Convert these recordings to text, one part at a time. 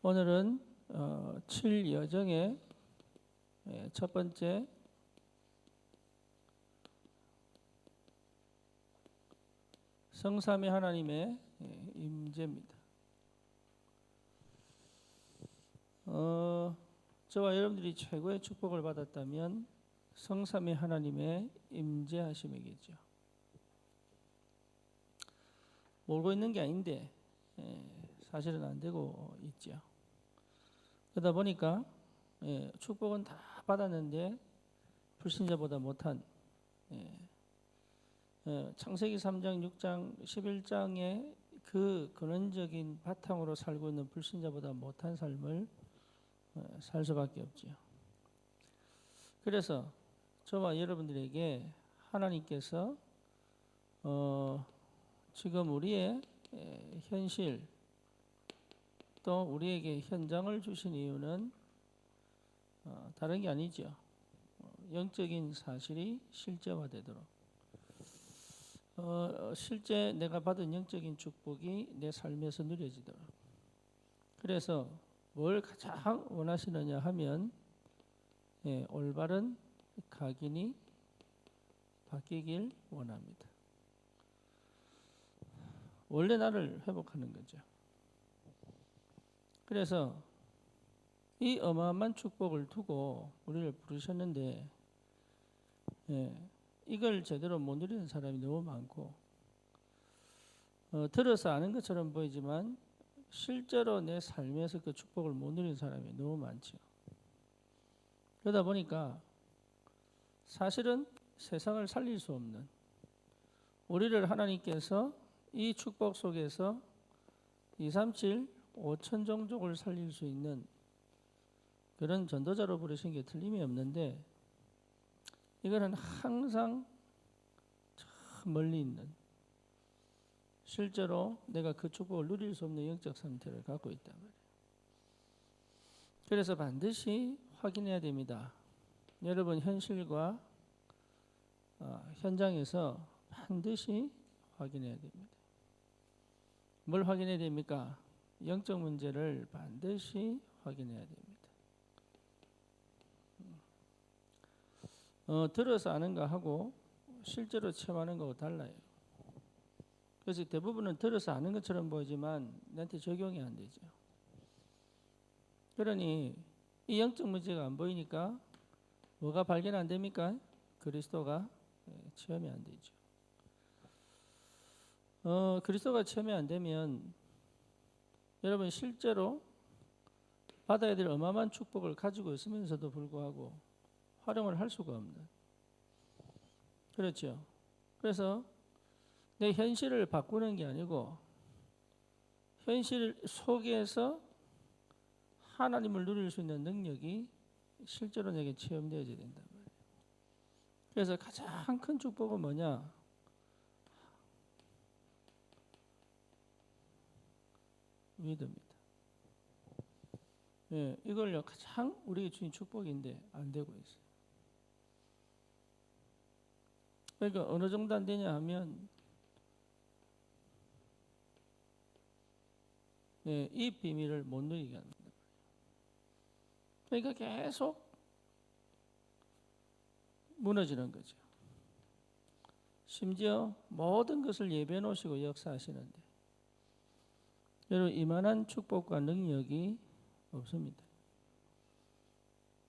오늘은 7여정의 첫 번째 성삼위 하나님의 임재입니다. 저와 여러분들이 최고의 축복을 받았다면 성삼위 하나님의 임재하심이겠죠. 모르고 있는 게 아닌데 사실은 안 되고 있죠. 그러다 보니까 축복은 다 받았는데 불신자보다 못한 창세기 3장, 6장, 11장의 그 근원적인 바탕으로 살고 있는 불신자보다 못한 삶을 살 수밖에 없죠. 그래서 저와 여러분들에게 하나님께서 지금 우리의 현실 또 우리에게 현장을 주신 이유는 다른 게 아니죠. 영적인 사실이 실제화되도록 실제 내가 받은 영적인 축복이 내 삶에서 누려지도록. 그래서 뭘 가장 원하시느냐 하면 올바른 각인이 바뀌길 원합니다. 원래 나를 회복하는 거죠. 그래서 이 어마어마한 축복을 두고 우리를 부르셨는데 이걸 제대로 못 누리는 사람이 너무 많고 들어서 아는 것처럼 보이지만 실제로 내 삶에서 그 축복을 못 누리는 사람이 너무 많죠. 그러다 보니까 사실은 세상을 살릴 수 없는 우리를 하나님께서 이 축복 속에서 237, 5천 종족을 살릴 수 있는 그런 전도자로 부르신 게 틀림이 없는데 이거는 항상 저 멀리 있는 실제로 내가 그 축복을 누릴 수 없는 영적 상태를 갖고 있단 말이에요. 그래서 반드시 확인해야 됩니다. 여러분 현실과 현장에서 반드시 확인해야 됩니다. 뭘 확인해야 됩니까? 영적 문제를 반드시 확인해야 됩니다. 들어서 아는 거 하고 실제로 체험하는 거하고 달라요. 그래서 대부분은 들어서 아는 것처럼 보이지만 나한테 적용이 안 되죠. 그러니 이 영적 문제가 안 보이니까 뭐가 발견 안 됩니까? 그리스도가 체험이 안 되죠. 그리스도가 체험이 안 되면 여러분 실제로 받아야 될 어마어마한 축복을 가지고 있으면서도 불구하고 활용을 할 수가 없는. 그렇죠. 그래서 내 현실을 바꾸는 게 아니고 현실 속에서 하나님을 누릴 수 있는 능력이 실제로 내게 체험되어야 된단 말이에요. 그래서 가장 큰 축복은 뭐냐? 믿음입니다. 이걸요 가장 우리에게 주신 축복인데 안 되고 있어요. 그러니까 어느 정도 안 되냐 하면 이 비밀을 못 누리게 합니다. 그러니까 계속 무너지는 거죠. 심지어 모든 것을 예배해 놓으시고 역사하시는데 여러분 이만한 축복과 능력이 없습니다.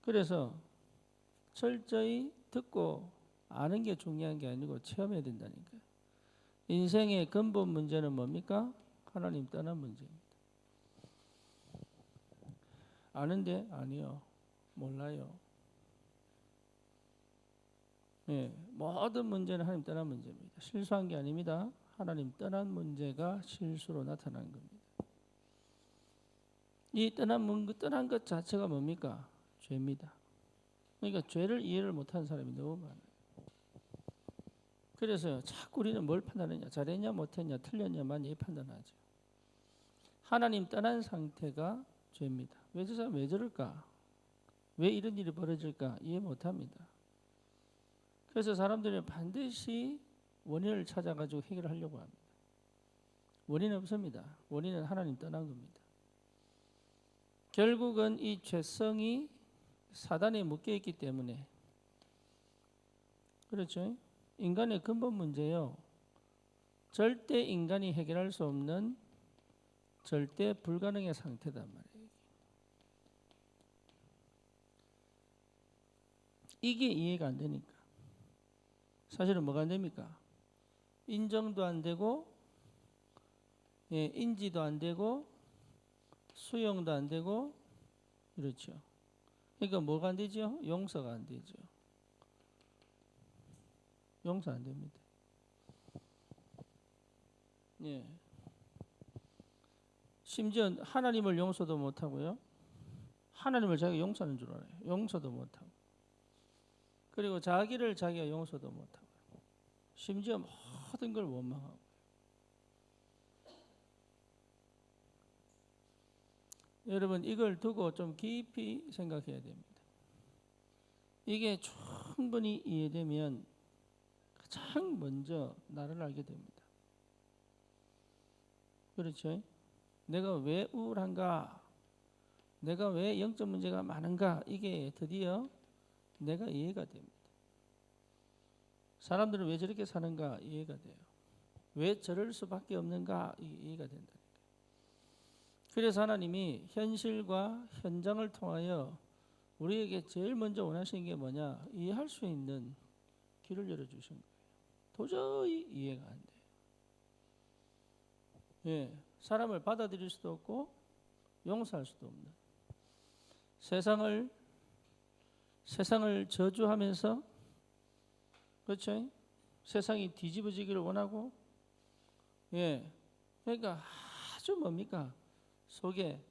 그래서 철저히 듣고 아는 게 중요한 게 아니고 체험해야 된다니까요. 인생의 근본 문제는 뭡니까? 하나님 떠난 문제입니다. 아는데 아니요. 몰라요. 모든 문제는 하나님 떠난 문제입니다. 실수한 게 아닙니다. 하나님 떠난 문제가 실수로 나타난 겁니다. 이 떠난 것 자체가 뭡니까? 죄입니다. 그러니까 죄를 이해를 못하는 사람이 너무 많아요. 그래서 자꾸 우리는 뭘 판단하냐? 잘했냐 못했냐 틀렸냐만 이 판단하죠. 하나님 떠난 상태가 죄입니다. 왜 저 사람 왜 저럴까? 왜 이런 일이 벌어질까? 이해 못합니다. 그래서 사람들은 반드시 원인을 찾아가지고 해결하려고 합니다. 원인은 없습니다. 원인은 하나님 떠난 겁니다. 결국은 이 죄성이 사단에 묶여 있기 때문에 그렇죠. 인간의 근본 문제요. 절대 인간이 해결할 수 없는 절대 불가능의 상태단 말이에요. 이게 이해가 안 되니까. 사실은 뭐가 안 됩니까? 인정도 안 되고, 인지도 안 되고, 수용도 안 되고, 그렇죠. 그러니까 뭐가 안 되죠? 용서가 안 되죠. 용서 안 됩니다. 예. 심지어 하나님을 용서도 못 하고요. 하나님을 자기가 용서하는 줄 알아요. 용서도 못 하고. 그리고 자기를 자기가 용서도 못 하고. 심지어 모든 걸 원망하고. 여러분 이걸 두고 좀 깊이 생각해야 됩니다. 이게 충분히 이해되면 가장 먼저 나를 알게 됩니다. 그렇죠? 내가 왜 우울한가? 내가 왜 영적 문제가 많은가? 이게 드디어 내가 이해가 됩니다. 사람들은 왜 저렇게 사는가? 이해가 돼요. 왜 저럴 수밖에 없는가? 이해가 된다. 그래서 하나님이 현실과 현장을 통하여 우리에게 제일 먼저 원하시는 게 뭐냐? 이해할 수 있는 길을 열어주신 거예요. 도저히 이해가 안 돼요. 예, 사람을 받아들일 수도 없고 용서할 수도 없는 세상을 저주하면서 그렇죠? 세상이 뒤집어지기를 원하고 그러니까 아주 뭡니까? 속에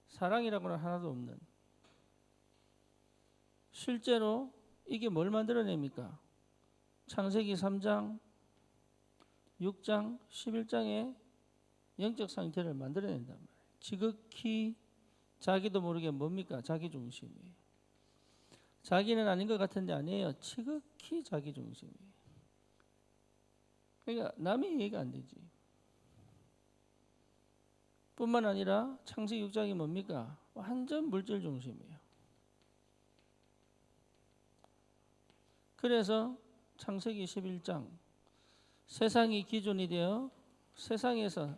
사랑이라고는 하나도 없는 실제로 이게 뭘 만들어냅니까? 창세기 3장, 6장, 11장의 영적 상태를 만들어낸단 말이에요. 지극히 자기도 모르게 뭡니까? 자기 중심이에요. 자기는 아닌 것 같은데 아니에요. 지극히 자기 중심이에요. 그러니까 남의 이해가 안 되지. 뿐만 아니라 창세기 6장이 뭡니까? 완전 물질 중심이에요. 그래서 창세기 11장 세상이 기준이 되어 세상에서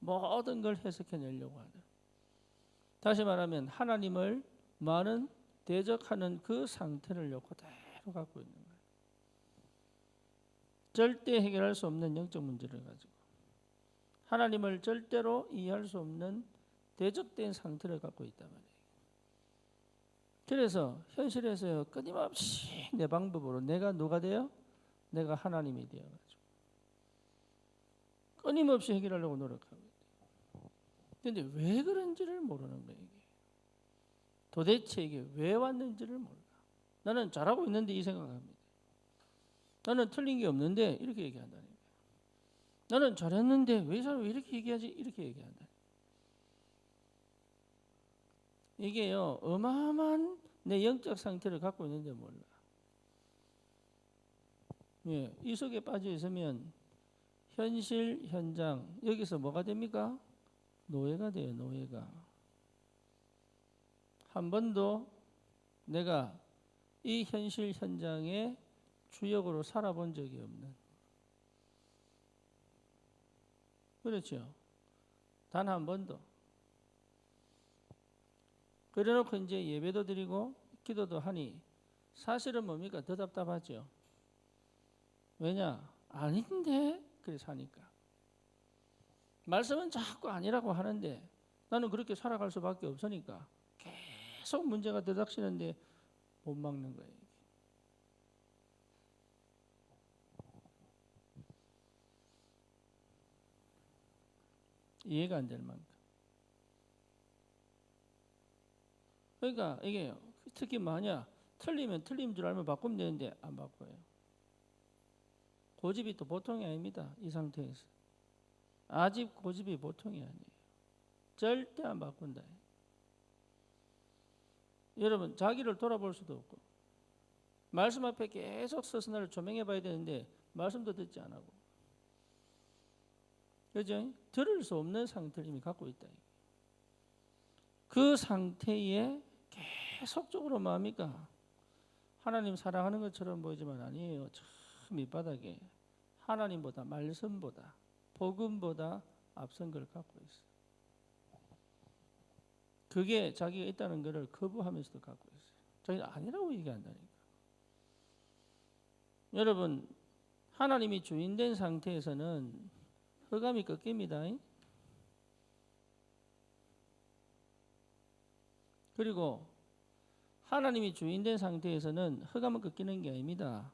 모든 걸 해석해내려고 하는, 다시 말하면 하나님을 많은 대적하는 그 상태를 그대로 갖고 있는 거예요. 절대 해결할 수 없는 영적 문제를 가지고 하나님을 절대로 이해할 수 없는 대적된 상태를 갖고 있단 말이에요. 그래서 현실에서요 끊임없이 내 방법으로 내가 누가 돼요? 내가 하나님이 되어가지고 끊임없이 해결하려고 노력하고 있대요. 그런데 왜 그런지를 모르는 거예요. 이게. 도대체 이게 왜 왔는지를 몰라. 나는 잘하고 있는데 이 생각합니다. 나는 틀린 게 없는데 이렇게 얘기한다는 거예요. 나는 잘했는데 왜 이렇게 얘기하지? 이렇게 얘기한다. 이게요 어마어마한 내 영적 상태를 갖고 있는데 몰라. 이 속에 빠져 있으면 현실 현장 여기서 뭐가 됩니까? 노예가 돼요. 노예가. 한 번도 내가 이 현실 현장의 주역으로 살아본 적이 없는. 그렇죠. 단 한 번도. 그래놓고 이제 예배도 드리고 기도도 하니 사실은 뭡니까? 더 답답하죠. 왜냐? 아닌데 그래서 하니까. 말씀은 자꾸 아니라고 하는데 나는 그렇게 살아갈 수밖에 없으니까 계속 문제가 들닥치는데 못 막는 거예요. 이해가 안 될 만큼. 그러니까 이게 특히 뭐냐? 틀리면 틀린 줄 알면 바꾸면 되는데 안 바꿔요. 고집이 또 보통이 아닙니다. 이 상태에서. 아직 고집이 보통이 아니에요. 절대 안 바꾼다. 여러분 자기를 돌아볼 수도 없고 말씀 앞에 계속 서서 나를 조명해 봐야 되는데 말씀도 듣지 안 하고 그죠? 들을 수 없는 상태를 이미 갖고 있다. 그 상태에 계속적으로 뭡니까? 하나님 사랑하는 것처럼 보이지만 아니에요. 저 밑바닥에 하나님보다, 말씀보다, 복음보다 앞선 걸 갖고 있어요. 그게 자기가 있다는 것을 거부하면서도 갖고 있어요. 자기는 아니라고 얘기한다니까. 여러분, 하나님이 주인된 상태에서는 흑암이 꺾입니다. 그리고 하나님이 주인된 상태에서는 흑암은 꺾이는 게 아닙니다.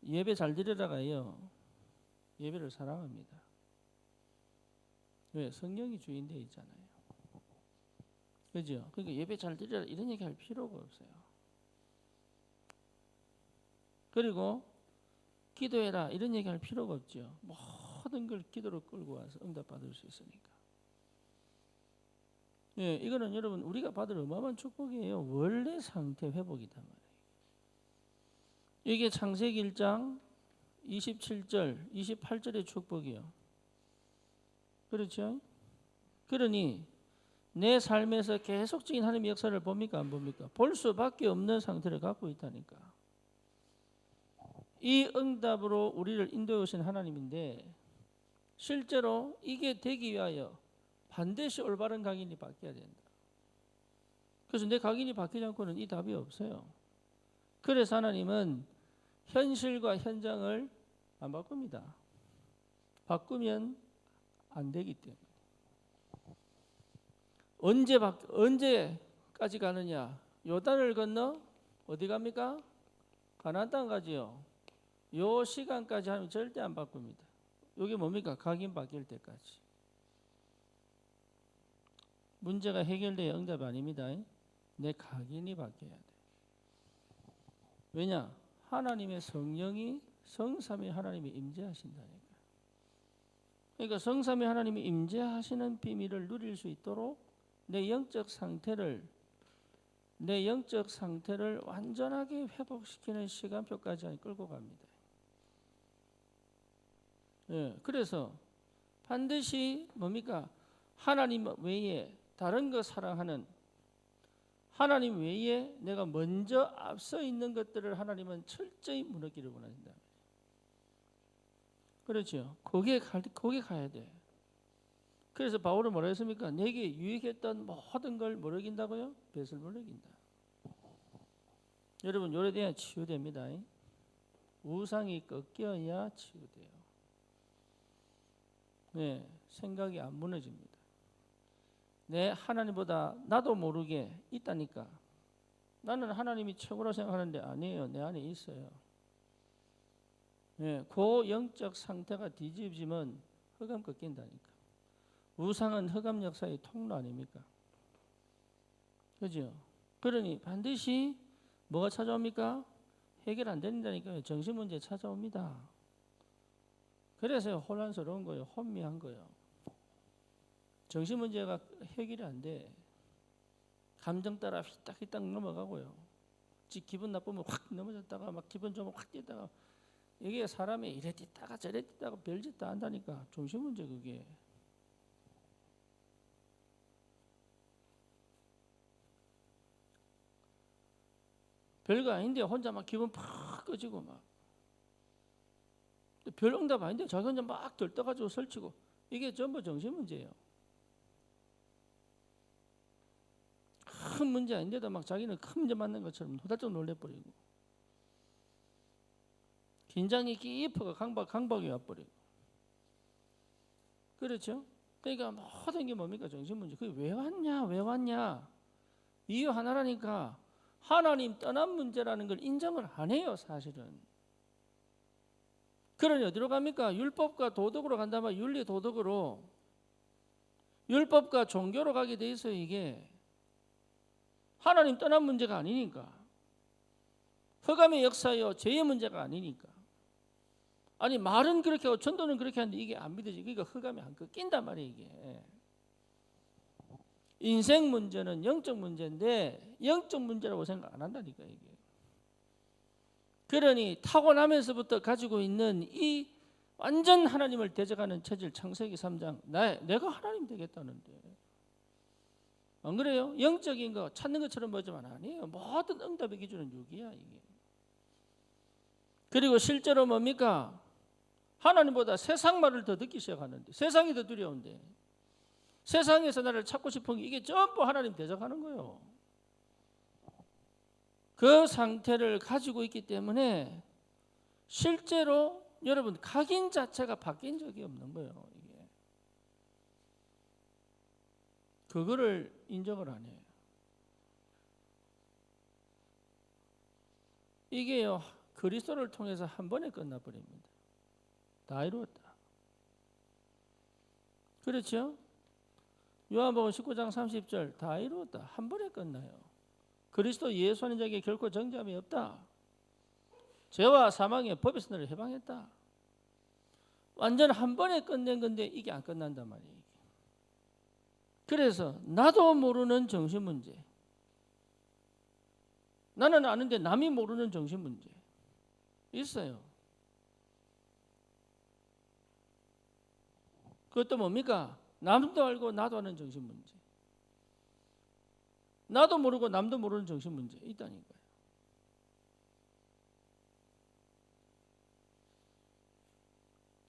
예배 잘 드리라가요. 예배를 사랑합니다. 왜? 성령이 주인되어 있잖아요. 그죠? 그러니까 예배 잘 드리라 이런 얘기 할 필요가 없어요. 그리고 기도해라 이런 얘기 할 필요가 없죠. 모든 걸 기도로 끌고 와서 응답 받을 수 있으니까. 예, 이거는 여러분 우리가 받을 어마어마한 축복이에요. 원래 상태 회복이단 말이에요. 이게 창세기 1장 27절, 28절의 축복이요. 그렇죠? 그러니 내 삶에서 계속적인 하나님의 역사를 봅니까? 안 봅니까? 볼 수밖에 없는 상태를 갖고 있다니까. 이 응답으로 우리를 인도해 오신 하나님인데 실제로 이게 되기 위하여 반드시 올바른 각인이 바뀌어야 된다. 그래서 내 각인이 바뀌지 않고는 이 답이 없어요. 그래서 하나님은 현실과 현장을 안 바꿉니다. 바꾸면 안 되기 때문에. 언제까지 가느냐? 요단을 건너 어디 갑니까? 가나안 땅 가지요. 요 시간까지 하면 절대 안 바꿉니다. 이게 뭡니까? 각인 바뀔 때까지. 문제가 해결돼야 응답이 아닙니다. 내 각인이 바뀌어야 돼. 왜냐? 하나님의 성령이 성삼위 하나님이 임재하신다니까. 그러니까 성삼위 하나님이 임재하시는 비밀을 누릴 수 있도록 내 영적 상태를 완전하게 회복시키는 시간표까지 끌고 갑니다. 예, 그래서 반드시 뭡니까? 하나님 외에 다른 거 사랑하는 하나님 외에 내가 먼저 앞서 있는 것들을 하나님은 철저히 무너뜨리기를 원하신다. 그렇죠? 거기에 가야 돼. 그래서 바울은 뭐라 했습니까? 내게 유익했던 모든 걸 모르긴다고요? 뱃을 모르긴다. 여러분 요래돼야 치유됩니다. 우상이 꺾여야 치유돼요. 네, 생각이 안 무너집니다. 내 하나님보다 나도 모르게 있다니까. 나는 하나님이 최고라 생각하는데 아니에요. 내 안에 있어요. 네, 그 영적 상태가 뒤집어지면 흑암 꺾인다니까. 우상은 흑암 역사의 통로 아닙니까? 그죠? 그러니 반드시 뭐가 찾아옵니까? 해결 안 된다니까요. 정신 문제 찾아옵니다. 그래서 혼란스러운 거예요. 혼미한 거예요. 정신 문제가 해결이 안 돼. 감정 따라 휘딱휘딱 넘어가고요. 기분 나쁘면 확 넘어졌다가 막 기분 좋으면 확 뛰다가 이게 사람이 이래 뛰다가 저래 뛰다가 별짓 다 한다니까. 정신 문제 그게. 별거 아닌데 혼자 막 기분 팍 꺼지고 막 별 응답 아닌데 자기 혼자 막 들떠가지고 설치고 이게 전부 정신 문제예요. 큰 문제 아닌데도 막 자기는 큰 문제 맞는 것처럼 도달적 놀래버리고 긴장이 깊어가 강박이 와버리고 그렇죠? 그러니까 모든 게 뭡니까? 정신 문제. 그게 왜 왔냐? 이유 하나라니까. 하나님 떠난 문제라는 걸 인정을 안 해요, 사실은. 그러니 어디로 갑니까? 율법과 도덕으로 간다면 윤리 도덕으로 율법과 종교로 가게 돼 있어요. 이게 하나님 떠난 문제가 아니니까. 흑암의 역사요 죄의 문제가 아니니까. 아니 말은 그렇게 하고 전도는 그렇게 하는데 이게 안 믿어지고 그러니까 흑암이 안 꺾인단 말이에요. 이게 인생 문제는 영적 문제인데 영적 문제라고 생각 안 한다니까 이게. 그러니 타고나면서부터 가지고 있는 이 완전 하나님을 대적하는 체질. 창세기 3장 내가 하나님 되겠다는데 안 그래요? 영적인 거 찾는 것처럼 보지만 아니에요. 모든 응답의 기준은 육이야 이게. 그리고 실제로 뭡니까? 하나님보다 세상 말을 더 듣기 시작하는데, 세상이 더 두려운데, 세상에서 나를 찾고 싶은 게 이게 전부 하나님 대적하는 거예요. 그 상태를 가지고 있기 때문에 실제로 여러분 각인 자체가 바뀐 적이 없는 거예요. 이게. 그거를 인정을 안 해요. 이게요, 그리스도를 통해서 한 번에 끝나버립니다. 다 이루었다. 그렇죠? 요한복음 19장 30절 다 이루었다. 한 번에 끝나요. 그리스도 예수 하는 자에게 결코 정죄함이 없다. 죄와 사망의 법에서 너를 해방했다. 완전 한 번에 끝낸 건데 이게 안 끝난단 말이에요. 그래서 나도 모르는 정신 문제, 나는 아는데 남이 모르는 정신 문제 있어요. 그것도 뭡니까? 남도 알고 나도 아는 정신 문제, 나도 모르고 남도 모르는 정신 문제 있다니까요.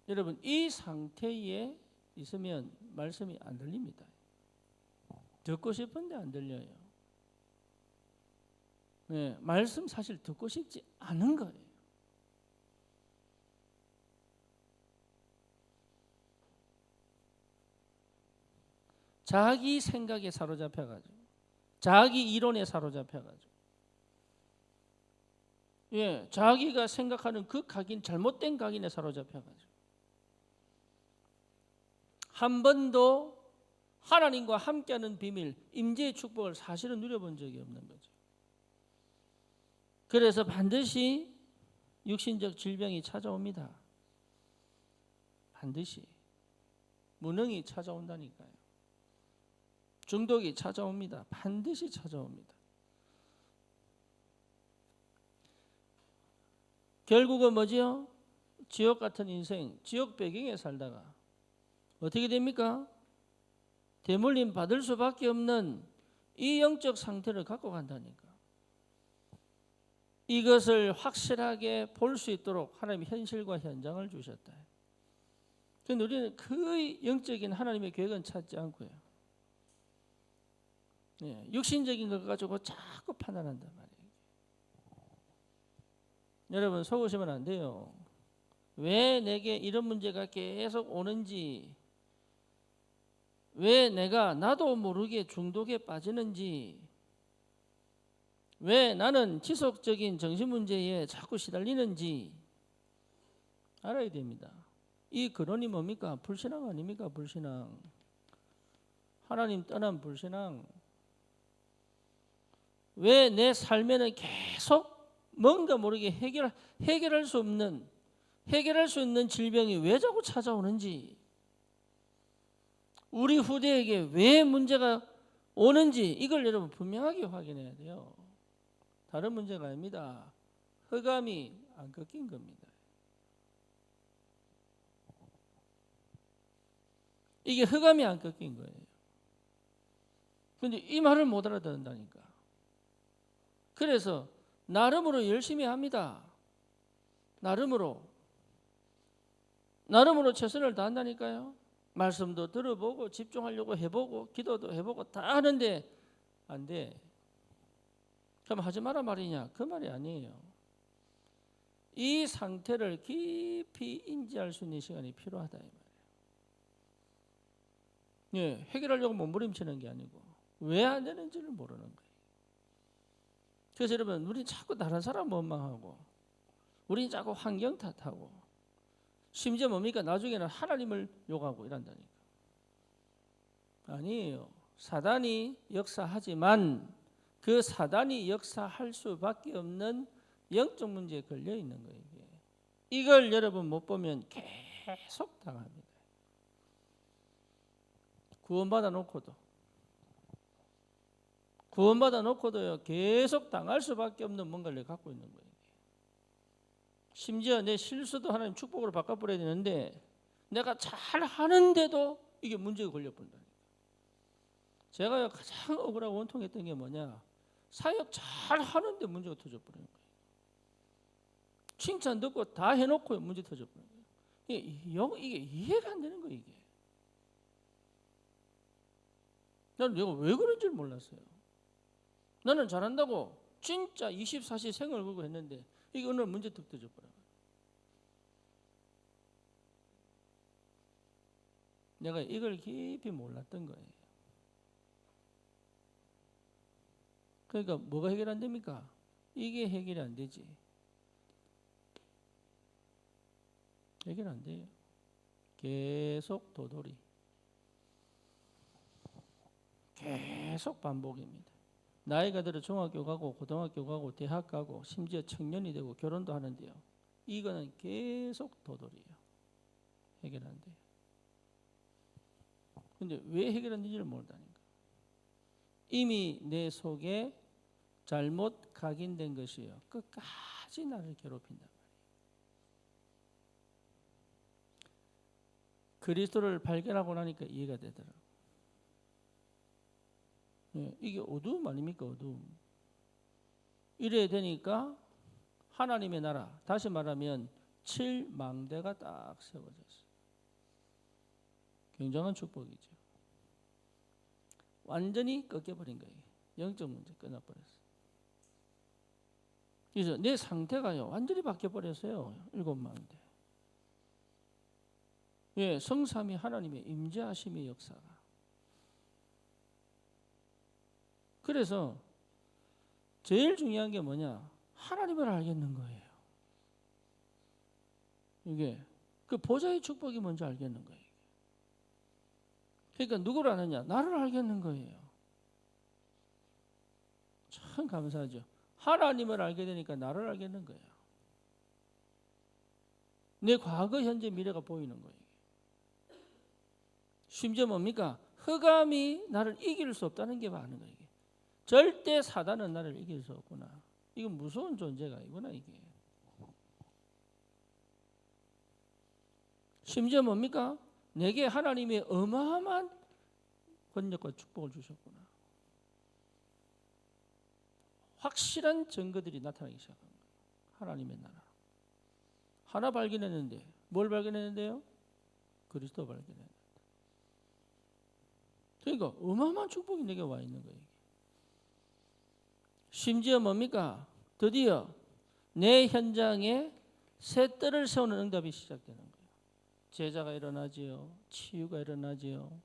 여러분 이 상태에 있으면 말씀이 안 들립니다. 듣고 싶은데 안 들려요. 네, 말씀 사실 듣고 싶지 않은 거예요. 자기 생각에 사로잡혀가지고, 자기 이론에 사로잡혀가지고, 자기가 생각하는 그 각인, 잘못된 각인에 사로잡혀가지고, 한 번도 하나님과 함께하는 비밀, 임재의 축복을 사실은 누려본 적이 없는 거죠. 그래서 반드시 육신적 질병이 찾아옵니다. 반드시 무능이 찾아온다니까요. 중독이 찾아옵니다. 반드시 찾아옵니다. 결국은 뭐지요? 지옥 같은 인생, 지옥 배경에 살다가 어떻게 됩니까? 대물림 받을 수밖에 없는 이 영적 상태를 갖고 간다니까. 이것을 확실하게 볼 수 있도록 하나님이 현실과 현장을 주셨다. 그런데 우리는 그 영적인 하나님의 계획은 찾지 않고요. 육신적인 것 가지고 자꾸 판단한단 말이에요. 여러분 속으시면 안 돼요. 왜 내게 이런 문제가 계속 오는지, 왜 내가 나도 모르게 중독에 빠지는지, 왜 나는 지속적인 정신 문제에 자꾸 시달리는지 알아야 됩니다. 이 근원이 뭡니까? 불신앙 아닙니까? 불신앙. 하나님 떠난 불신앙. 왜 내 삶에는 계속 뭔가 모르게 해결할 수 있는 질병이 왜 자꾸 찾아오는지, 우리 후대에게 왜 문제가 오는지 이걸 여러분 분명하게 확인해야 돼요. 다른 문제가 아닙니다. 흑암이 안 꺾인 겁니다. 이게 흑암이 안 꺾인 거예요. 그런데 이 말을 못 알아듣는다니까. 그래서 나름으로 열심히 합니다. 나름으로 최선을 다한다니까요. 말씀도 들어보고 집중하려고 해보고 기도도 해보고 다 하는데 안 돼. 그럼 하지 마라 말이냐? 그 말이 아니에요. 이 상태를 깊이 인지할 수 있는 시간이 필요하다 이 말이에요. 해결하려고 몸부림치는 게 아니고 왜 안 되는지를 모르는 거예요. 그래서 여러분 우리 자꾸 다른 사람 원망하고, 우리 자꾸 환경 탓하고, 심지어 뭡니까? 나중에는 하나님을 욕하고 이런다니까. 아니에요. 사단이 역사하지만 그 사단이 역사할 수밖에 없는 영적 문제에 걸려 있는 거예요. 이걸 여러분 못 보면 계속 당합니다. 구원받아 놓고도요 계속 당할 수밖에 없는 뭔가를 갖고 있는 거예요. 심지어 내 실수도 하나님 축복으로 바꿔버려야 되는데 내가 잘 하는데도 이게 문제가 걸려버린다. 제가 가장 억울하고 원통했던 게 뭐냐, 사역 잘 하는데 문제가 터져버리는 거예요. 칭찬 듣고 다 해놓고 문제 터져버리는 거예요. 이게 이해가 안 되는 거예요. 이게 나는 내가 왜 그런지 몰랐어요. 나는 잘한다고 진짜 24시 생을 걸고 했는데 이게 오늘 문제 툭 터져버려요. 내가 이걸 깊이 몰랐던 거예요. 그러니까 뭐가 해결 안 됩니까? 이게 해결이 안 되지. 해결 안 돼요. 계속 도돌이. 계속 반복입니다. 나이가 들어 중학교 가고 고등학교 가고 대학 가고 심지어 청년이 되고 결혼도 하는데요. 이거는 계속 도돌이에요. 해결 안 돼요. 근데 왜 해결 안 되지를 모른다니까. 이미 내 속에 잘못 각인된 것이에요. 끝까지 나를 괴롭힌단 말이에요. 그리스도를 발견하고 나니까 이해가 되더라고요. 이게 어두움 아닙니까? 어두움. 이래야 되니까 하나님의 나라, 다시 말하면 7망대가 딱 세워졌어요. 굉장한 축복이죠. 완전히 꺾여버린 거예요. 영적 문제 끝나버렸어요. 그래서 내 상태가요 완전히 바뀌어버렸어요. 7망대. 성삼위 하나님의 임재하심의 역사가. 그래서 제일 중요한 게 뭐냐? 하나님을 알겠는 거예요. 이게 그 보좌의 축복이 뭔지 알겠는 거예요. 그러니까 누구를 아느냐? 나를 알겠는 거예요. 참 감사하죠. 하나님을 알게 되니까 나를 알겠는 거예요. 내 과거, 현재, 미래가 보이는 거예요. 심지어 뭡니까? 흑암이 나를 이길 수 없다는 게 많은 거예요. 절대 사단은 나를 이길 수 없구나. 이건 무서운 존재가 이구나 이게. 심지어 뭡니까? 내게 하나님이 어마어마한 권력과 축복을 주셨구나. 확실한 증거들이 나타나기 시작한 거예요. 하나님의 나라. 하나 발견했는데 뭘 발견했는데요? 그리스도 발견했는데. 그러니까 어마어마한 축복이 내게 와 있는 거예요. 심지어 뭡니까? 드디어 내 현장에 새 뜰을 세우는 응답이 시작되는 거예요. 제자가 일어나지요. 치유가 일어나지요.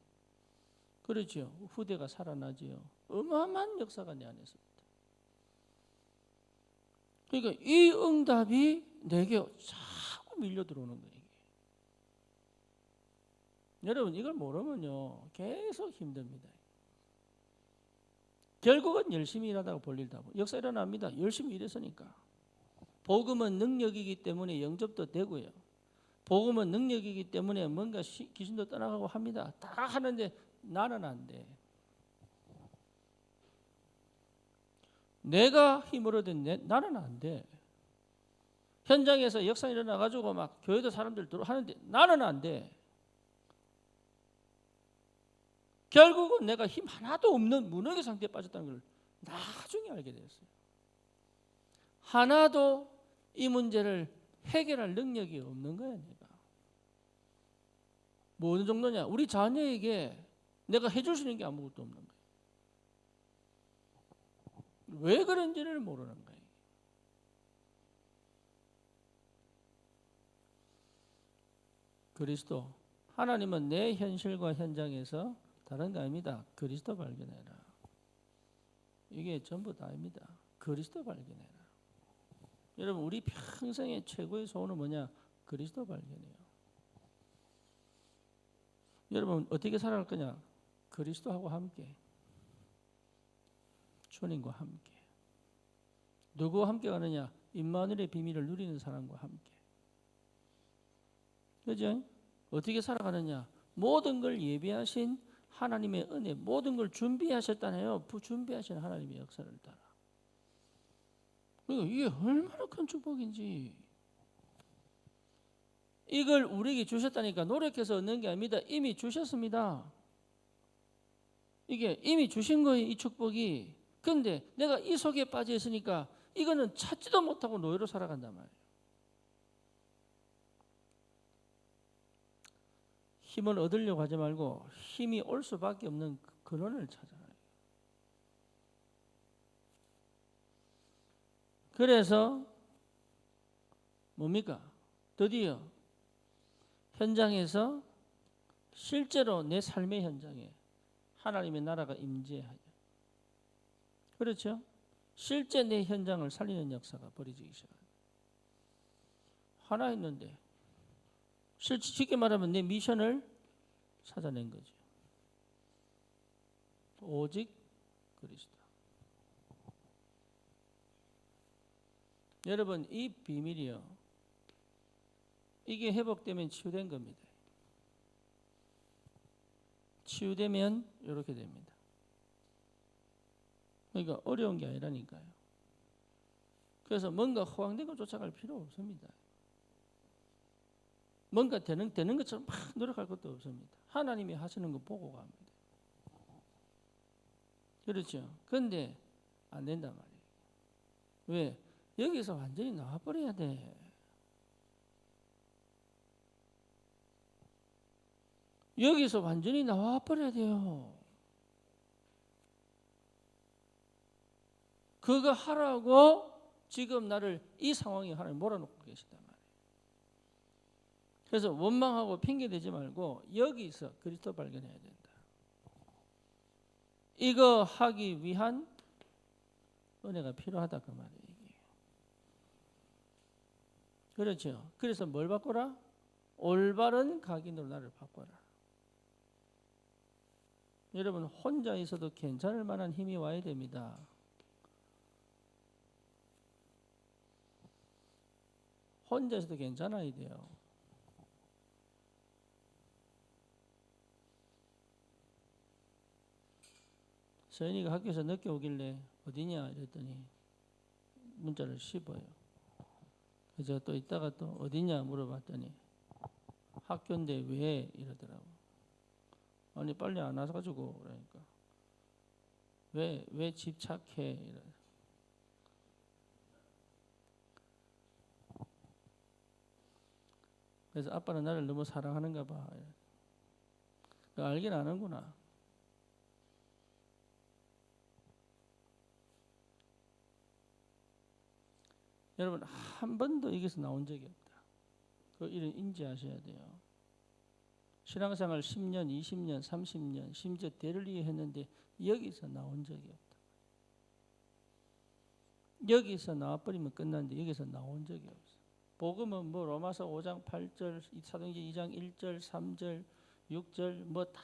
그렇죠. 후대가 살아나지요. 어마어마한 역사가 내 안에 있습니다. 그러니까 이 응답이 내게 자꾸 밀려 들어오는 거예요. 여러분 이걸 모르면요 계속 힘듭니다. 결국은 열심히 일하다가 볼일 다 보고 역사 일어납니다. 열심히 일했으니까. 복음은 능력이기 때문에 영접도 되고요. 복음은 능력이기 때문에 뭔가 귀신도 떠나가고 합니다. 다 하는데 나는 안 돼. 내가 힘으로 된 나는 안 돼. 현장에서 역사 일어나가지고 막 교회도 사람들 하는데 나는 안 돼. 결국은 내가 힘 하나도 없는 무너기 상태에 빠졌다는 걸 나중에 알게 되었어요. 하나도 이 문제를 해결할 능력이 없는 거야 내가. 뭐 어느 정도냐? 우리 자녀에게 내가 해줄 수 있는 게 아무것도 없는 거야. 왜 그런지를 모르는 거예요. 그리스도 하나님은 내 현실과 현장에서 다른 거 아닙니다. 그리스도 발견해라. 이게 전부 다입니다. 그리스도 발견해라. 여러분 우리 평생의 최고의 소원은 뭐냐? 그리스도 발견해요. 여러분 어떻게 살아갈 거냐? 그리스도하고 함께. 주님과 함께. 누구와 함께 가느냐? 임마누엘의 비밀을 누리는 사람과 함께. 그죠? 어떻게 살아가느냐? 모든 걸 예비하신 하나님의 은혜, 모든 걸 준비하셨다네요. 준비하신 하나님의 역사를 따라. 그러니까 이게 얼마나 큰 축복인지. 이걸 우리에게 주셨다니까 노력해서 얻는 게 아닙니다. 이미 주셨습니다. 이게 이미 주신 거예요, 이 축복이. 그런데 내가 이 속에 빠져 있으니까 이거는 찾지도 못하고 노예로 살아간단 말이에요. 힘을 얻으려고 하지 말고 힘이 올 수밖에 없는 근원을 찾아라. 그래서 뭡니까? 드디어 현장에서 실제로 내 삶의 현장에 하나님의 나라가 임재하여, 그렇죠? 실제 내 현장을 살리는 역사가 벌어지기 시작합니다. 하나 했는데 실제 쉽게 말하면 내 미션을 찾아낸 거죠. 오직 그리스도. 여러분, 이 비밀이요, 이게 회복되면 치유된 겁니다. 치유되면 이렇게 됩니다. 그러니까 어려운 게 아니라니까요. 그래서 뭔가 허황된 걸 쫓아갈 필요 없습니다. 뭔가 되는 것처럼 막 노력할 것도 없습니다. 하나님이 하시는 거 보고 가면 돼요. 그렇죠? 그런데 안 된단 말이에요. 왜? 여기서 완전히 나와버려야 돼. 여기서 완전히 나와버려야 돼요. 그거 하라고 지금 나를 이 상황에 하나님 몰아놓고 계시단 말이에요. 그래서 원망하고 핑계대지 말고 여기서 그리스도 발견해야 된다. 이거 하기 위한 은혜가 필요하다 그 말이에요. 그렇죠. 그래서 뭘 바꾸라? 올바른 각인으로 나를 바꿔라. 여러분, 혼자 있어도 괜찮을 만한 힘이 와야 됩니다. 혼자 있어도 괜찮아야 돼요. 서연이가 학교에서 늦게 오길래 어디냐 이랬더니 문자를 씹어요. 그래서 또 이따가 또 어디냐 물어봤더니 학교인데 왜 이러더라고. 아니 빨리 안 와가지고 그러니까 왜 집착해 이러. 그래서 아빠는 나를 너무 사랑하는가 봐. 알긴 아는구나. 여러분, 한 번도 여기서 나온 적이 없다. 그 일은 인지하셔야 돼요. 신앙생활 10년, 20년, 30년, 심지어 대를 이해했는데 여기서 나온 적이 없다. 여기서 나와버리면 끝났는데 여기서 나온 적이 없어. 복음은 뭐 로마서 5장 8절, 사도행전 2장 1절, 3절, 6절 뭐 다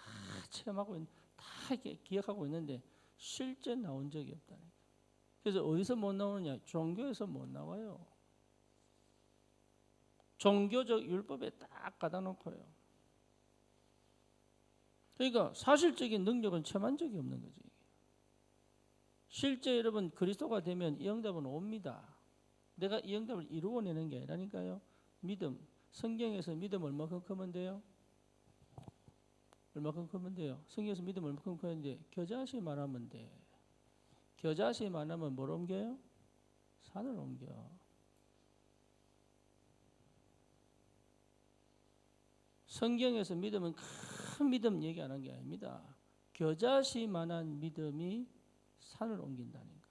체험하고 다 이렇게 기억하고 있는데 실제 나온 적이 없다니까. 그래서 어디서 못 나오느냐? 종교에서 못 나와요. 종교적 율법에 딱 갖다 놓고요. 그러니까 사실적인 능력은 체험한 적이 없는 거지. 실제 여러분 그리스도가 되면 이 응답은 옵니다. 내가 이 응답을 이루어내는 게 아니라니까요. 믿음. 성경에서 믿음 얼마큼 크면 돼요? 얼마큼 크면 돼요? 성경에서 믿음 얼마큼 크는데 겨자씨 말하면 돼. 겨자씨 말하면 뭘 옮겨요? 산을 옮겨. 성경에서 믿음은 큰 믿음 얘기 안 한 게 아닙니다. 겨자씨만한 믿음이 산을 옮긴다니까.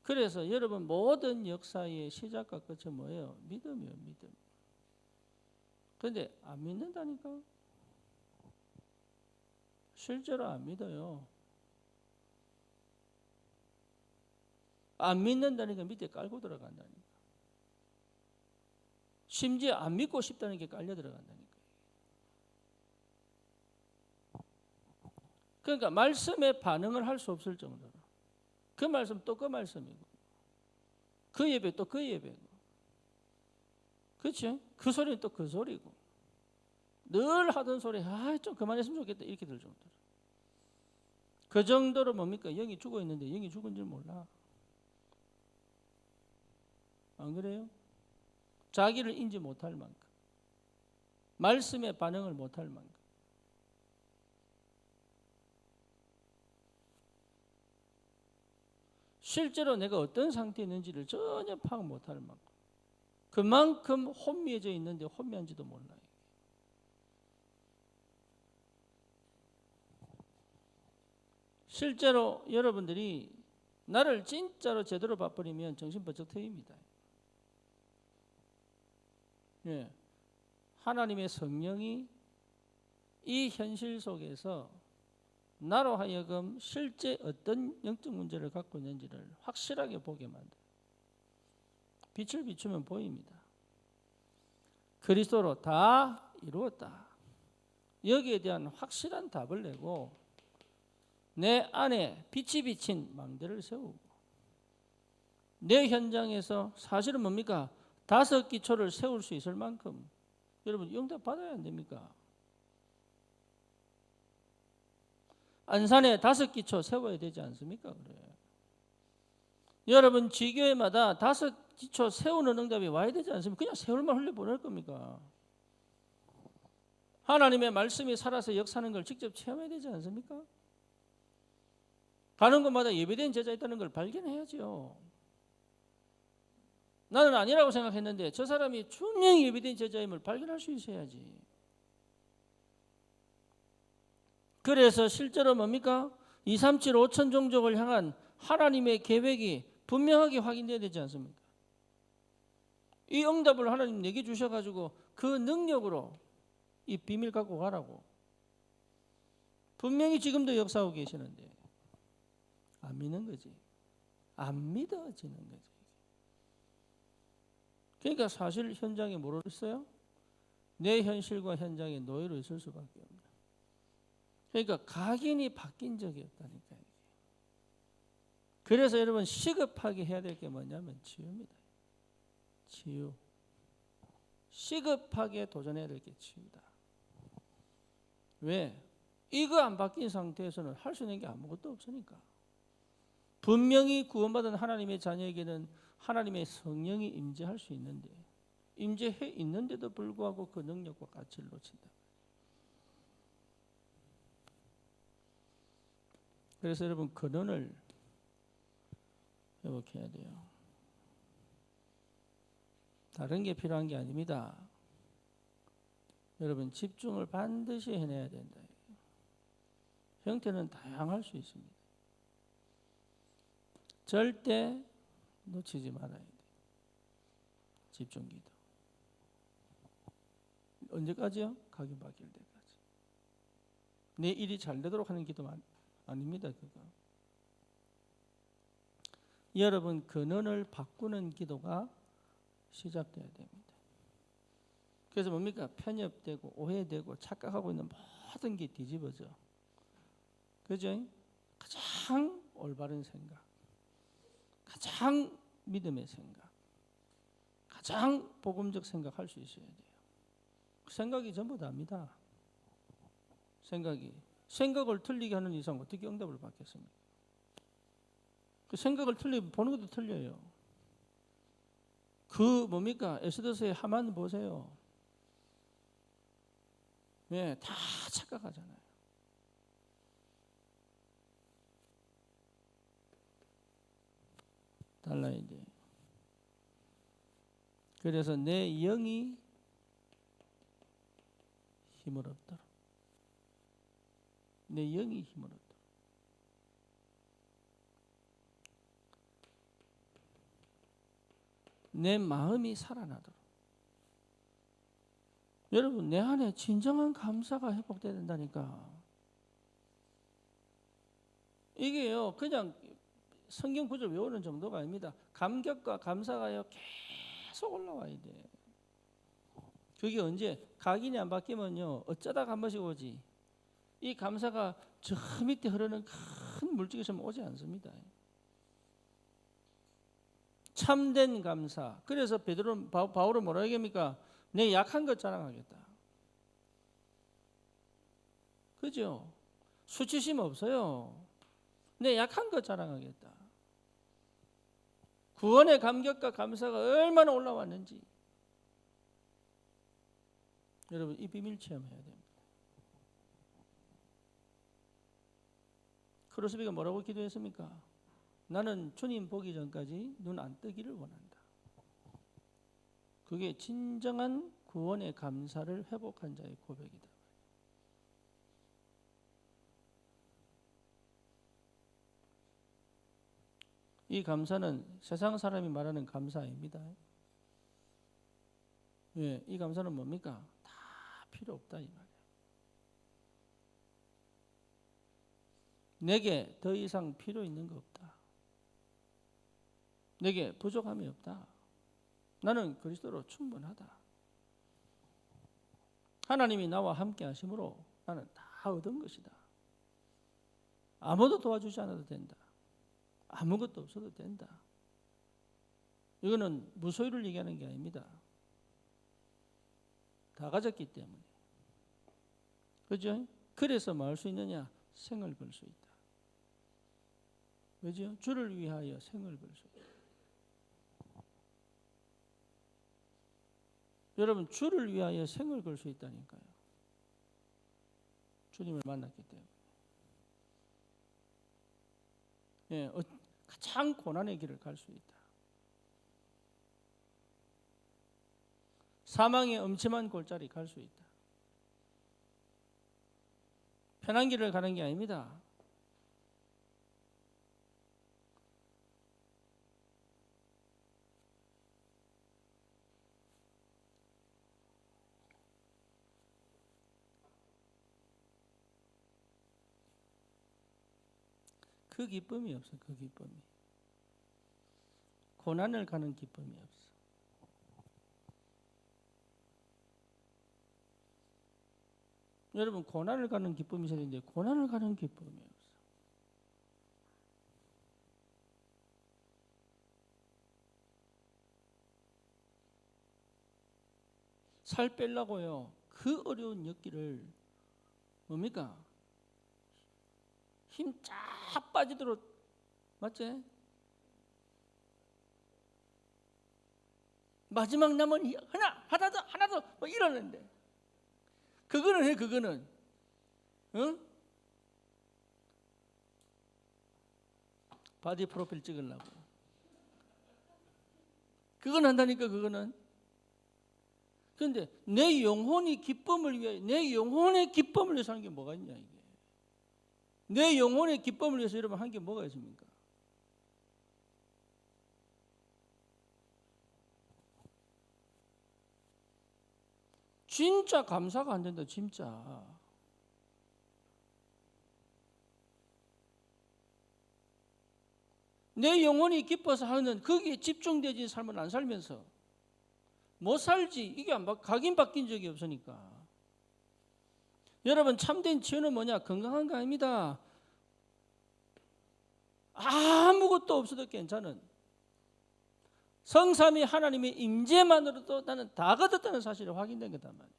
그래서 여러분 모든 역사의 시작과 끝은 뭐예요? 믿음이에요, 믿음. 그런데 안 믿는다니까. 실제로 안 믿어요. 안 믿는다니까 밑에 깔고 들어간다니까. 심지어 안 믿고 싶다는 게 깔려 들어간다니까. 그러니까 말씀에 반응을 할 수 없을 정도로 그 말씀 또 그 말씀이고 그 예배 또 그 예배고 그렇죠? 그 소리는 또 그 소리고 늘 하던 소리 좀 그만했으면 좋겠다 이렇게 들 정도로 그 정도로 뭡니까? 영이 죽어 있는데 영이 죽은 줄 몰라. 안 그래요? 자기를 인지 못할 만큼, 말씀에 반응을 못할 만큼. 실제로 내가 어떤 상태에 있는지를 전혀 파악 못할 만큼, 그만큼 혼미해져 있는데 혼미한지도 몰라요. 실제로 여러분들이 나를 진짜로 제대로 봐버리면 정신 번쩍 트입니다. 예. 하나님의 성령이 이 현실 속에서 나로 하여금 실제 어떤 영적 문제를 갖고 있는지를 확실하게 보게 만들어요. 빛을 비추면 보입니다. 그리스도로 다 이루었다. 여기에 대한 확실한 답을 내고 내 안에 빛이 비친 망대를 세우고 내 현장에서 사실은 뭡니까? 5기초를 세울 수 있을 만큼 여러분 응답 받아야 안 됩니까? 안산에 5기초 세워야 되지 않습니까? 그래. 여러분 지교회마다 5기초 세우는 응답이 와야 되지 않습니까? 그냥 세월만 흘려보낼 겁니까? 하나님의 말씀이 살아서 역사하는 걸 직접 체험해야 되지 않습니까? 가는 곳마다 예배된 제자 있다는 걸 발견해야죠. 나는 아니라고 생각했는데 저 사람이 분명히 예배된 제자임을 발견할 수 있어야지. 그래서 실제로 뭡니까? 237 5천 종족을 향한 하나님의 계획이 분명하게 확인돼야 되지 않습니까? 이 응답을 하나님 내게 주셔가지고 그 능력으로 이 비밀 갖고 가라고. 분명히 지금도 역사하고 계시는데 안 믿는 거지. 안 믿어지는 거지. 그러니까 사실 현장에 뭐로 있어요? 내 현실과 현장에 노예로 있을 수밖에 없는. 그러니까 각인이 바뀐 적이 없다니까요. 그래서 여러분 시급하게 해야 될 게 뭐냐면 치유입니다. 치유. 시급하게 도전해야 될 게 치유다. 왜? 이거 안 바뀐 상태에서는 할 수 있는 게 아무것도 없으니까. 분명히 구원받은 하나님의 자녀에게는 하나님의 성령이 임재할 수 있는데 임재해 있는데도 불구하고 그 능력과 가치를 놓친다. 그래서 여러분 근원을 회복해야 돼요. 다른 게 필요한 게 아닙니다. 여러분 집중을 반드시 해내야 된다. 형태는 다양할 수 있습니다. 절대 놓치지 말아야 돼. 집중기도. 언제까지요? 각인 바뀔 때까지. 내 일이 잘 되도록 하는 기도 아닙니다. 그거. 여러분 근원을 바꾸는 기도가 시작돼야 됩니다. 그래서 뭡니까? 편협되고 오해되고 착각하고 있는 모든 게 뒤집어져. 그죠? 가장 올바른 생각, 가장 믿음의 생각, 가장 복음적 생각할 수 있어야 돼요. 생각이 전부 다입니다. 생각을 틀리게 하는 이상 어떻게 응답을 받겠습니까? 그 생각을 틀리면 보는 것도 틀려요. 그 뭡니까? 에스더스의 하만 보세요. 네, 다 착각하잖아요. 달라야 돼. 그래서 내 영이 힘을 얻도록. 내 영이 힘을 얻도록. 내 마음이 살아나도록. 여러분 내 안에 진정한 감사가 회복돼야 된다니까. 이게요 그냥 성경 구절 외우는 정도가 아닙니다. 감격과 감사가요 계속 올라와야 돼. 그게 언제? 각인이 안 바뀌면요 어쩌다가 한 번씩 오지. 이 감사가 저 밑에 흐르는 큰 물줄기처럼 오지 않습니다. 참된 감사. 그래서 바울은 뭐라 얘기합니까? 내 약한 것 자랑하겠다. 그죠? 수치심 없어요. 내 약한 것 자랑하겠다. 구원의 감격과 감사가 얼마나 올라왔는지. 여러분 이 비밀 체험해야 됩니다. 크로스비가 뭐라고 기도했습니까? 나는 주님 보기 전까지 눈 안 뜨기를 원한다. 그게 진정한 구원의 감사를 회복한 자의 고백이다. 이 감사는 세상 사람이 말하는 감사 아닙니다. 예, 이 감사는 뭡니까? 다 필요 없다 이 말이에요. 내게 더 이상 필요 있는 거 없다. 내게 부족함이 없다. 나는 그리스도로 충분하다. 하나님이 나와 함께 하심으로 나는 다 얻은 것이다. 아무도 도와주지 않아도 된다. 아무것도 없어도 된다. 이거는 무소유를 얘기하는 게 아닙니다. 다 가졌기 때문에. 그죠? 그래서 뭐 할 수 있느냐? 생을 걸 수 있다. 왜죠? 주를 위하여 생을 걸 수 있다. 여러분 주를 위하여 생을 걸 수 있다니까요. 주님을 만났기 때문에. 예, 가장 고난의 길을 갈 수 있다. 사망의 엄침한 골짜기 갈 수 있다. 편한 길을 가는 게 아닙니다. 그 기쁨이 없어. 그 기쁨이. 고난을 가는 기쁨이 없어. 여러분 고난을 가는 기쁨이 있어야 되는데 고난을 가는 기쁨이 없어. 살 빼려고요. 그 어려운 역기를 뭡니까? 힘 쫙 빠지도록 맞지? 마지막 남은 하나 더 뭐 이러는데 그거는 해 그거는 응? 바디 프로필 찍으려고 그건 한다니까 그거는. 그런데 내 영혼이 기쁨을 위해 내 영혼의 기쁨을 위해서 하는 게 뭐가 있냐 이게. 내 영혼의 기쁨을 위해서 여러분 한 게 뭐가 있습니까? 진짜 감사가 안 된다 진짜. 내 영혼이 기뻐서 하는 거기에 집중되지 삶을 안 살면서 못 살지. 이게 각인바뀐 적이 없으니까. 여러분 참된 치유는 뭐냐? 건강한 거 아닙니다. 아무것도 없어도 괜찮은 성삼위 하나님의 임재만으로도 나는 다 거뒀다는 사실이 확인된 거단 말이에요.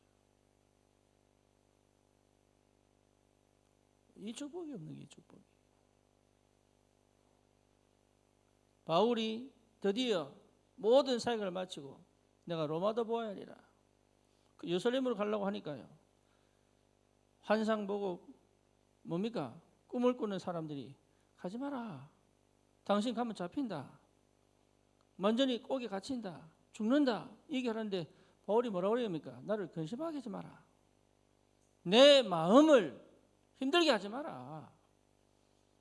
이 축복이 없는 게 이 축복이. 바울이 드디어 모든 사역을 마치고 내가 로마도 보아야 하리라. 예루살렘으로 가려고 하니까요. 환상 보고 뭡니까? 꿈을 꾸는 사람들이 가지 마라. 당신 가면 잡힌다. 완전히 꼭에 갇힌다. 죽는다. 얘기하는데 바울이 뭐라고 그럽니까? 나를 근심하게 하지 마라. 내 마음을 힘들게 하지 마라.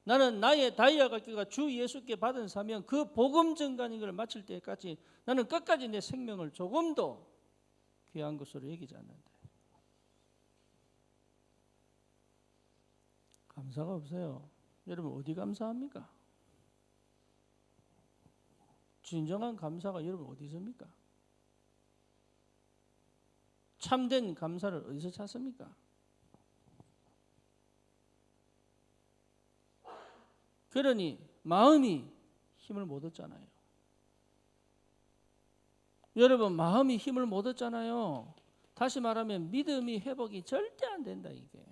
나는 나의 다이아가기가 주 예수께 받은 사명 그 복음 전가인 걸 마칠 때까지 나는 끝까지 내 생명을 조금도 귀한 것으로 여기지 않는다. 감사가 없어요. 여러분 어디 감사합니까? 진정한 감사가 여러분 어디 있습니까? 참된 감사를 어디서 찾습니까? 그러니 마음이 힘을 못 얻잖아요. 여러분 마음이 힘을 못 얻잖아요. 다시 말하면 믿음이 회복이 절대 안 된다 이게.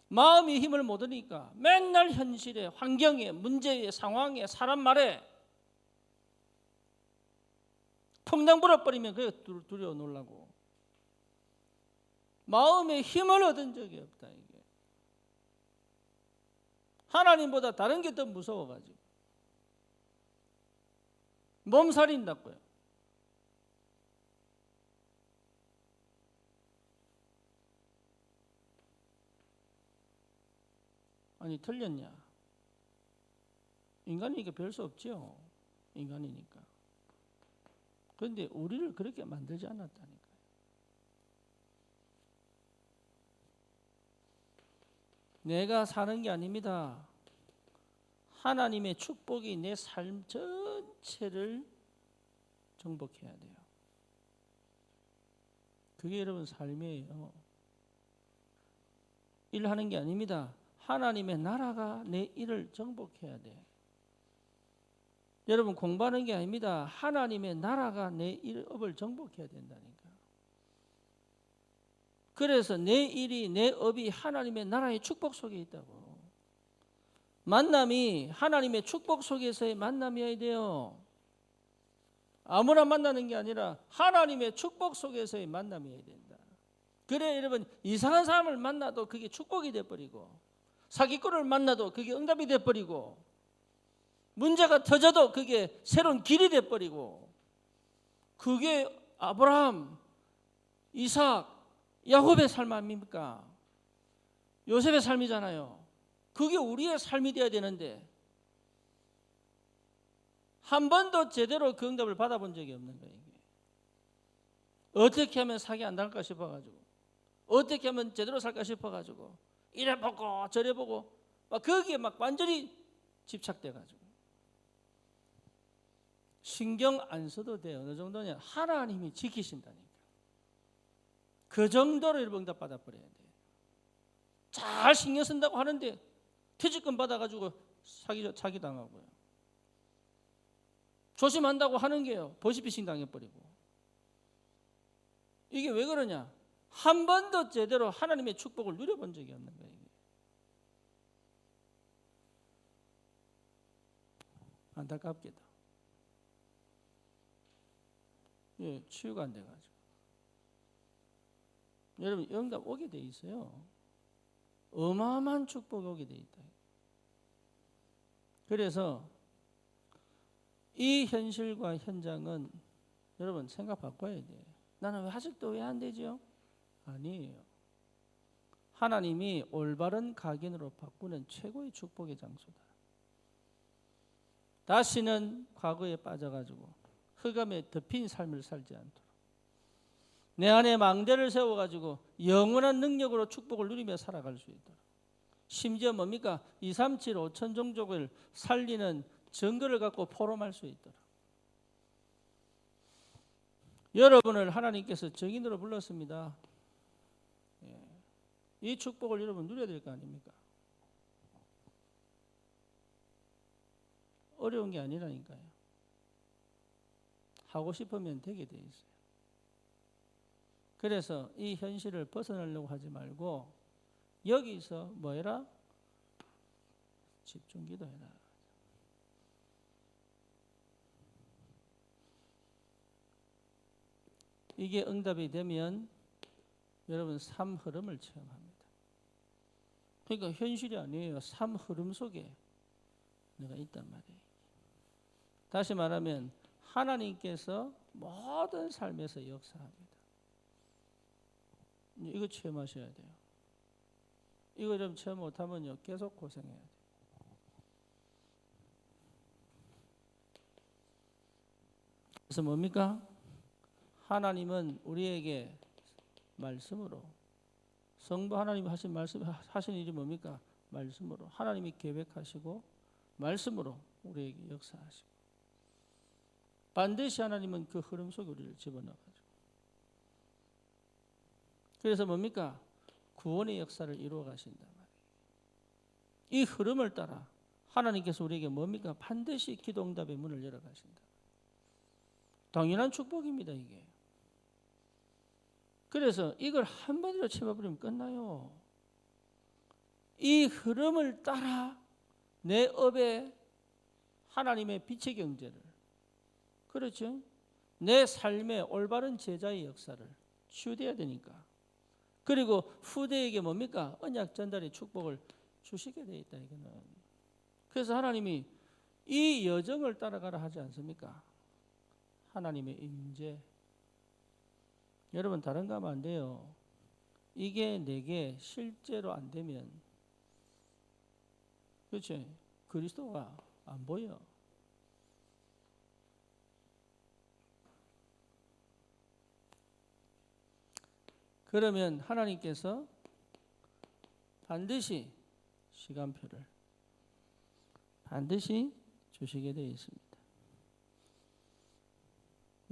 마음이 힘을 못 얻으니까 맨날 현실에 환경에 문제에 상황에 사람 말에 풍당 불어버리면 그게 두려워 놀라고 마음에 힘을 얻은 적이 없다. 이게 하나님보다 다른 게 더 무서워가지고 몸살인다고요. 아니 틀렸냐? 인간이니까 별 수 없죠. 인간이니까. 그런데 우리를 그렇게 만들지 않았다니까요. 내가 사는 게 아닙니다. 하나님의 축복이 내 삶 전체를 정복해야 돼요. 그게 여러분 삶이에요. 일하는 게 아닙니다. 하나님의 나라가 내 일을 정복해야 돼. 여러분 공부하는 게 아닙니다. 하나님의 나라가 내 일업을 정복해야 된다니까. 그래서 내 일이 내 업이 하나님의 나라의 축복 속에 있다고. 만남이 하나님의 축복 속에서의 만남이어야 돼요. 아무나 만나는 게 아니라 하나님의 축복 속에서의 만남이어야 된다. 그래 여러분 이상한 사람을 만나도 그게 축복이 돼버리고 사기꾼을 만나도 그게 응답이 돼버리고 문제가 터져도 그게 새로운 길이 돼버리고 그게 아브라함, 이삭, 야곱의 삶 아닙니까? 요셉의 삶이잖아요. 그게 우리의 삶이 돼야 되는데 한 번도 제대로 그 응답을 받아본 적이 없는 거예요. 이게. 어떻게 하면 사기 안 당할까 싶어가지고 어떻게 하면 제대로 살까 싶어가지고 이래 보고 저래 보고 막 거기에 막 완전히 집착돼가지고 신경 안 써도 돼요. 어느 정도냐? 하나님이 지키신다니까. 그 정도로 여러분 응답 받아버려야 돼요. 잘 신경 쓴다고 하는데 퇴직금 받아가지고 사기 당하고요. 조심한다고 하는 게요. 보시피싱 당해버리고. 이게 왜 그러냐? 한 번도 제대로 하나님의 축복을 누려본 적이 없는 거예요. 이게. 안타깝게도. 예, 치유가 안 돼가지고. 여러분 응답 오게 돼 있어요. 어마어마한 축복이 오게 돼 있다. 그래서 이 현실과 현장은 여러분 생각 바꿔야 돼요. 나는 왜 아직도 왜 안 되죠? 아니에요. 하나님이 올바른 각인으로 바꾸는 최고의 축복의 장소다. 다시는 과거에 빠져가지고 흑암에 덮인 삶을 살지 않도록 내 안에 망대를 세워가지고 영원한 능력으로 축복을 누리며 살아갈 수 있도록 심지어 뭡니까? 237 5천 종족을 살리는 증거를 갖고 포럼할 수 있도록 여러분을 하나님께서 증인으로 불렀습니다. 이 축복을 여러분 누려야 될 거 아닙니까? 어려운 게 아니라니까요. 하고 싶으면 되게 돼 있어요. 그래서 이 현실을 벗어나려고 하지 말고 여기서 뭐 해라? 집중 기도해라. 이게 응답이 되면 여러분 삶 흐름을 체험합니다. 그러니까 현실이 아니에요. 삶 흐름 속에 내가 있단 말이에요. 다시 말하면 하나님께서 모든 삶에서 역사합니다. 이거 체험하셔야 돼요. 이거 좀 체험 못하면요 계속 고생해야 돼요. 그래서 뭡니까? 하나님은 우리에게 말씀으로 성부 하나님이 하신 말씀 하신 일이 뭡니까? 말씀으로 하나님이 계획하시고 말씀으로 우리에게 역사하시고 반드시 하나님은 그 흐름 속에 우리를 집어넣어가지고 그래서 뭡니까? 구원의 역사를 이루어 가신단 말이에요. 이 흐름을 따라 하나님께서 우리에게 뭡니까? 반드시 기도 응답의 문을 열어 가신다. 당연한 축복입니다, 이게. 그래서 이걸 한 번이라도 채워버리면 끝나요. 이 흐름을 따라 내 업에 하나님의 빛의 경제를 그렇죠? 내 삶의 올바른 제자의 역사를 치유돼야 되니까. 그리고 후대에게 뭡니까? 언약 전달의 축복을 주시게 돼 있다 이거는. 그래서 하나님이 이 여정을 따라가라 하지 않습니까? 하나님의 임재. 여러분 다른 거 하면 안 돼요. 이게 내게 실제로 안 되면 그렇지 그리스도가 안 보여. 그러면 하나님께서 반드시 시간표를 반드시 주시게 되어 있습니다.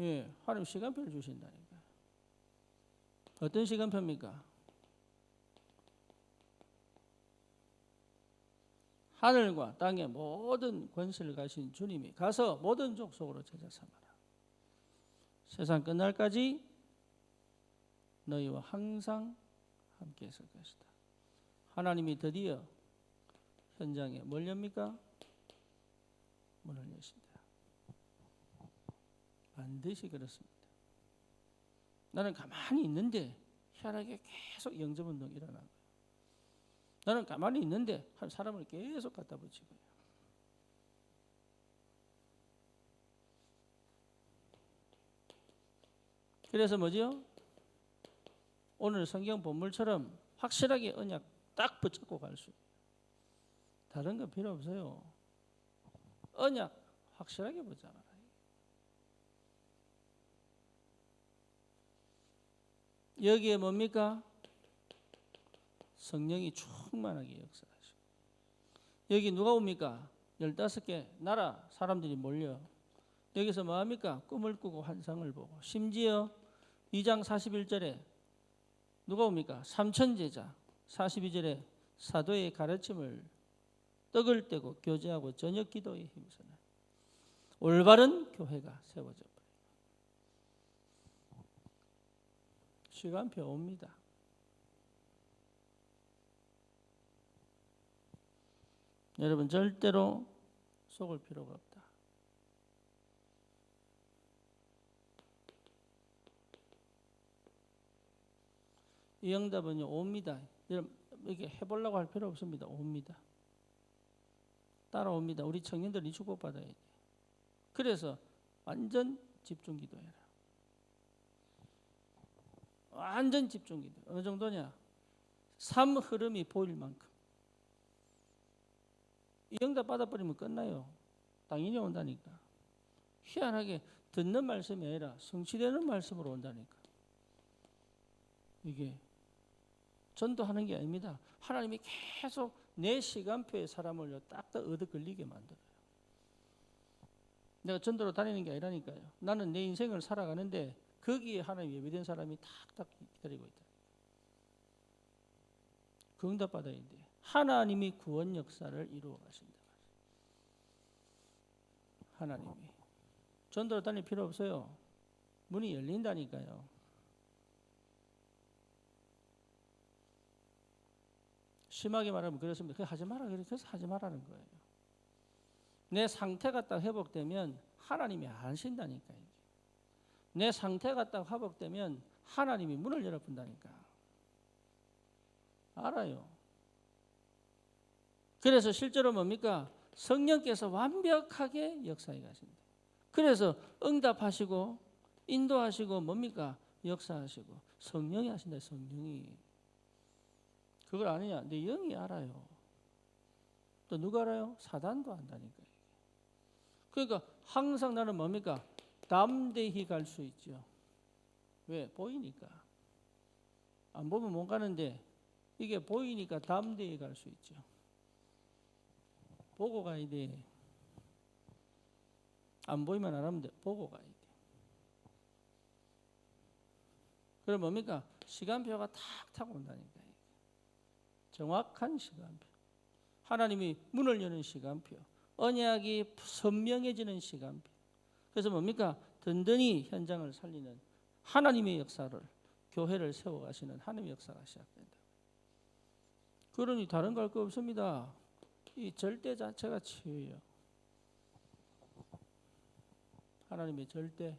예, 하나님 시간표를 주신다니까. 어떤 시간표입니까? 하늘과 땅의 모든 권세를 가진 주님이 가서 모든 족속으로 제자 삼아라. 세상 끝날까지 너희와 항상 함께 있을 것이다. 하나님이 드디어 현장에 뭘 엽니까? 문을 여신다. 반드시 그렇습니다. 나는 가만히 있는데 희한하게 계속 영접운동이 일어나고 나는 가만히 있는데 한 사람을 계속 갖다 붙이고요. 그래서 뭐죠? 오늘 성경 본문처럼 확실하게 언약 딱 붙잡고 갈 수. 다른 거 필요 없어요. 언약 확실하게 붙잡아라. 여기에 뭡니까? 성령이 충만하게 역사하시고. 여기 누가 옵니까? 15개 나라 사람들이 몰려. 여기서 뭐합니까? 꿈을 꾸고 환상을 보고. 심지어 2장 41절에 누가 옵니까? 3천 제자. 42절에 사도의 가르침을 떡을 떼고 교제하고 저녁 기도에 힘쓰는 올바른 교회가 세워져 버려요. 시간표 옵니다. 여러분 절대로 속을 필요가 없다. 이 응답은요 옵니다. 여러분 이렇게 해보려고 할 필요 없습니다. 옵니다. 따라옵니다. 우리 청년들이 축복받아야 돼. 그래서 완전 집중 기도해라. 완전 집중 기도. 어느 정도냐? 삶 흐름이 보일 만큼. 이 응답 받아버리면 끝나요. 당연히 온다니까. 희한하게 듣는 말씀이 아니라 성취되는 말씀으로 온다니까. 이게 전도하는 게 아닙니다. 하나님이 계속 내 시간표에 사람을 딱딱 얻어 걸리게 만들어요. 내가 전도로 다니는 게 아니라니까요. 나는 내 인생을 살아가는데 거기에 하나님 예비된 사람이 탁탁 기다리고 있다. 그 응답 받아야 돼. 하나님이 구원 역사를 이루어 가신다. 하나님이 전도로 다닐 필요 없어요. 문이 열린다니까요. 심하게 말하면 그렇습니다. 그래서 하지 마라. 그래서 하지 말라는 거예요. 내 상태가 딱 회복되면 하나님이 아신다니까요. 내 상태가 딱 회복되면 하나님이 문을 열어본다니까. 알아요. 그래서 실제로 뭡니까? 성령께서 완벽하게 역사해 가신다. 그래서 응답하시고 인도하시고 뭡니까? 역사하시고 성령이 하신다. 성령이. 그걸 아느냐? 내 영이 알아요. 또 누가 알아요? 사단도 안다니까요. 그러니까 항상 나는 뭡니까? 담대히 갈 수 있죠. 왜? 보이니까. 안 보면 못 가는데 이게 보이니까 담대히 갈 수 있죠. 보고 가야 돼. 안 보이면 안 하면 돼. 보고 가야 돼. 그럼 뭡니까? 시간표가 탁탁 온다니까요. 정확한 시간표. 하나님이 문을 여는 시간표. 언약이 선명해지는 시간표. 그래서 뭡니까? 든든히 현장을 살리는 하나님의 역사를 교회를 세워가시는 하나님의 역사가 시작된다. 그러니 다른 거 할 거 없습니다. 이 절대 자체가 치유예요. 하나님의 절대.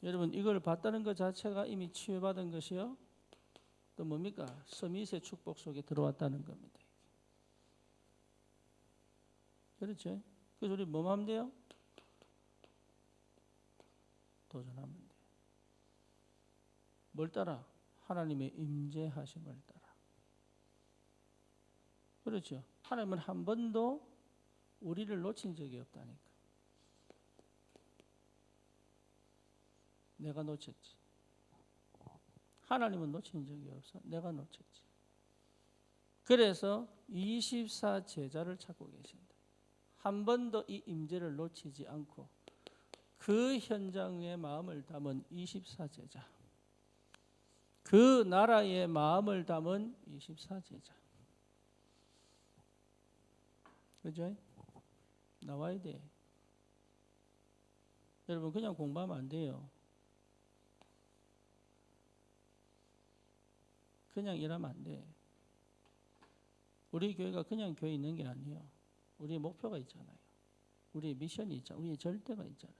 여러분 이걸 봤다는 것 자체가 이미 치유받은 것이요. 또 뭡니까? 서밋의 축복 속에 들어왔다는 겁니다. 그렇죠? 그래서 우리 뭐 하면 돼요? 도전하면 돼요. 뭘 따라? 하나님의 임재하심을 따라. 그렇죠? 하나님은 한 번도 우리를 놓친 적이 없다니까. 내가 놓쳤지. 하나님은 놓친 적이 없어. 내가 놓쳤지. 그래서 24 제자를 찾고 계신다. 한 번도 이 임재를 놓치지 않고 그 현장의 마음을 담은 24 제자. 그 나라의 마음을 담은 24 제자. 그죠? 나와야 돼. 여러분 그냥 공부하면 안 돼요. 그냥 일하면 안 돼. 우리 교회가 그냥 교회 있는 게 아니에요. 우리의 목표가 있잖아요. 우리의 미션이 있잖아요. 우리의 절대가 있잖아요.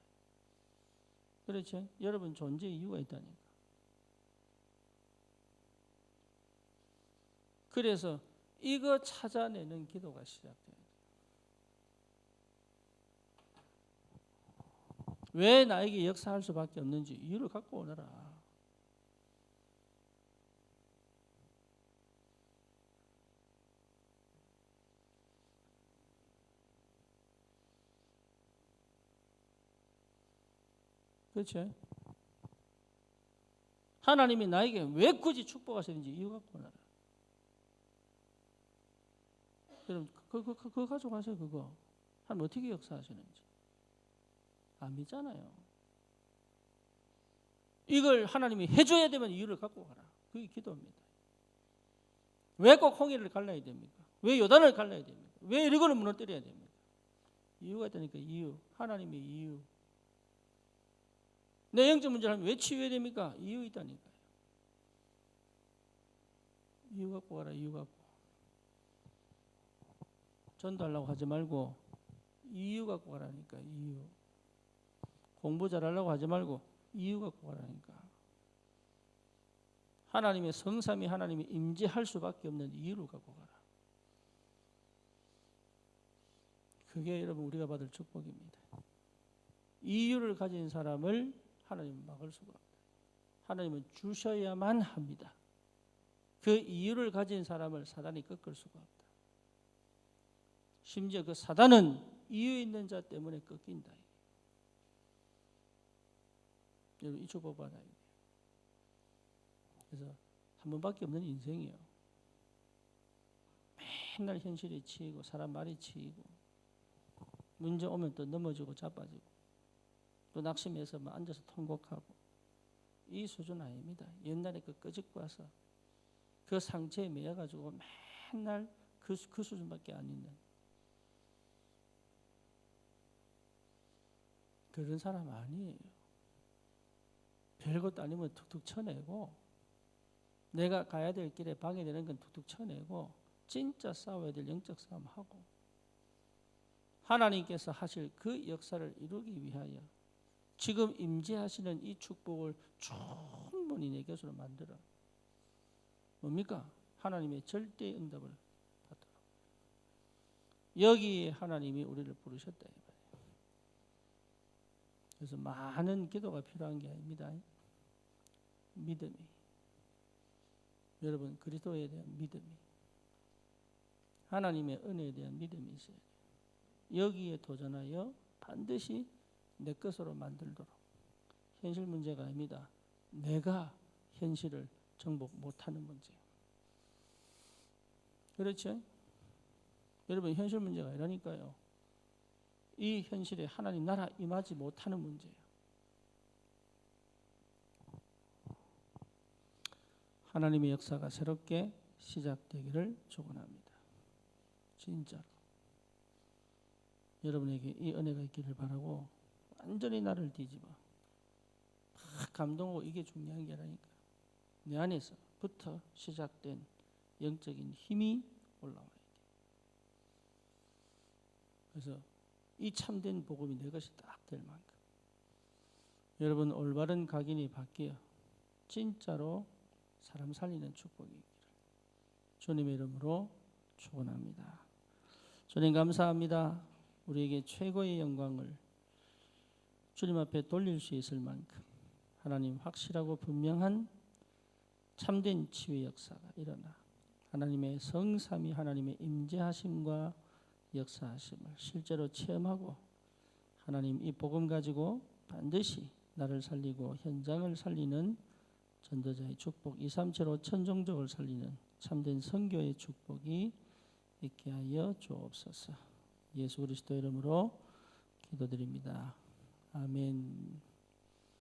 그렇죠? 여러분 존재 이유가 있다니까. 그래서 이거 찾아내는 기도가 시작돼요. 왜 나에게 역사할 수밖에 없는지 이유를 갖고 오너라. 그렇죠? 하나님이 나에게 왜 굳이 축복하시는지 이유 갖고 오너라. 여러분 그거 가져가세요. 그거 하나님 어떻게 역사하시는지 안 믿잖아요. 이걸 하나님이 해줘야 되면 이유를 갖고 가라. 그게 기도입니다. 왜 꼭 홍해를 갈라야 됩니까? 왜 요단을 갈라야 됩니까? 왜 여리고를 무너뜨려야 됩니까? 이유가 있다니까. 이유. 하나님의 이유. 내 영적 문제를 하면 왜 치유해야 됩니까? 이유 있다니까요. 이유 갖고 가라. 이유 갖고. 전도하려고 하지 말고 이유 갖고 가라니까. 이유. 공부 잘하려고 하지 말고 이유 갖고 가라니까. 하나님의 성삼위 하나님이 임재할 수밖에 없는 이유를 갖고 가라. 그게 여러분 우리가 받을 축복입니다. 이유를 가진 사람을 하나님은 막을 수가 없다. 하나님은 주셔야만 합니다. 그 이유를 가진 사람을 사단이 꺾을 수가 없다. 심지어 그 사단은 이유 있는 자 때문에 꺾인다. 여러분 이 축복 받아야 돼요. 그래서 한 번밖에 없는 인생이에요. 맨날 현실에 치이고 사람 말이 치이고 문제 오면 또 넘어지고 자빠지고 또 낙심해서 막 앉아서 통곡하고 이 수준 아닙니다. 옛날에 그 끄집고 와서 그 상처에 매여가지고 맨날 그 수준밖에 안 있는 그런 사람 아니에요. 별것도 아니면 툭툭 쳐내고 내가 가야 될 길에 방해되는 건 툭툭 쳐내고 진짜 싸워야 될 영적 싸움 하고 하나님께서 하실 그 역사를 이루기 위하여 지금 임재하시는 이 축복을 충분히 내 것으로 만들어 뭡니까? 하나님의 절대 응답을 받도록 여기에 하나님이 우리를 부르셨다 이 말이에요. 그래서 많은 기도가 필요한 게 아닙니다. 믿음이 여러분 그리스도에 대한 믿음이 하나님의 은혜에 대한 믿음이 있어야 돼요. 여기에 도전하여 반드시 내 것으로 만들도록 현실 문제가 아닙니다. 내가 현실을 정복 못하는 문제예요. 그렇죠? 여러분 현실 문제가 아니라니까요. 이 현실에 하나님 나라 임하지 못하는 문제예요. 하나님의 역사가 새롭게 시작되기를 축원합니다. 진짜로. 여러분에게 이 은혜가 있기를 바라고 완전히 나를 뒤집어 막 감동하고 이게 중요한 게 아니니까 내 안에서부터 시작된 영적인 힘이 올라와야 돼. 그래서 이 참된 복음이 내 것이 딱 될 만큼 여러분 올바른 각인이 바뀌어 진짜로 사람 살리는 축복이 있기를 주님의 이름으로 축원합니다. 주님 감사합니다. 우리에게 최고의 영광을 주님 앞에 돌릴 수 있을 만큼 하나님 확실하고 분명한 참된 치유의 역사가 일어나 하나님의 성삼위 하나님의 임재하심과 역사하심을 실제로 체험하고 하나님 이 복음 가지고 반드시 나를 살리고 현장을 살리는 전도자의 축복 237 5천종족을 살리는 참된 선교의 축복이 있게 하여 주옵소서. 예수 그리스도 이름으로 기도드립니다. 아멘.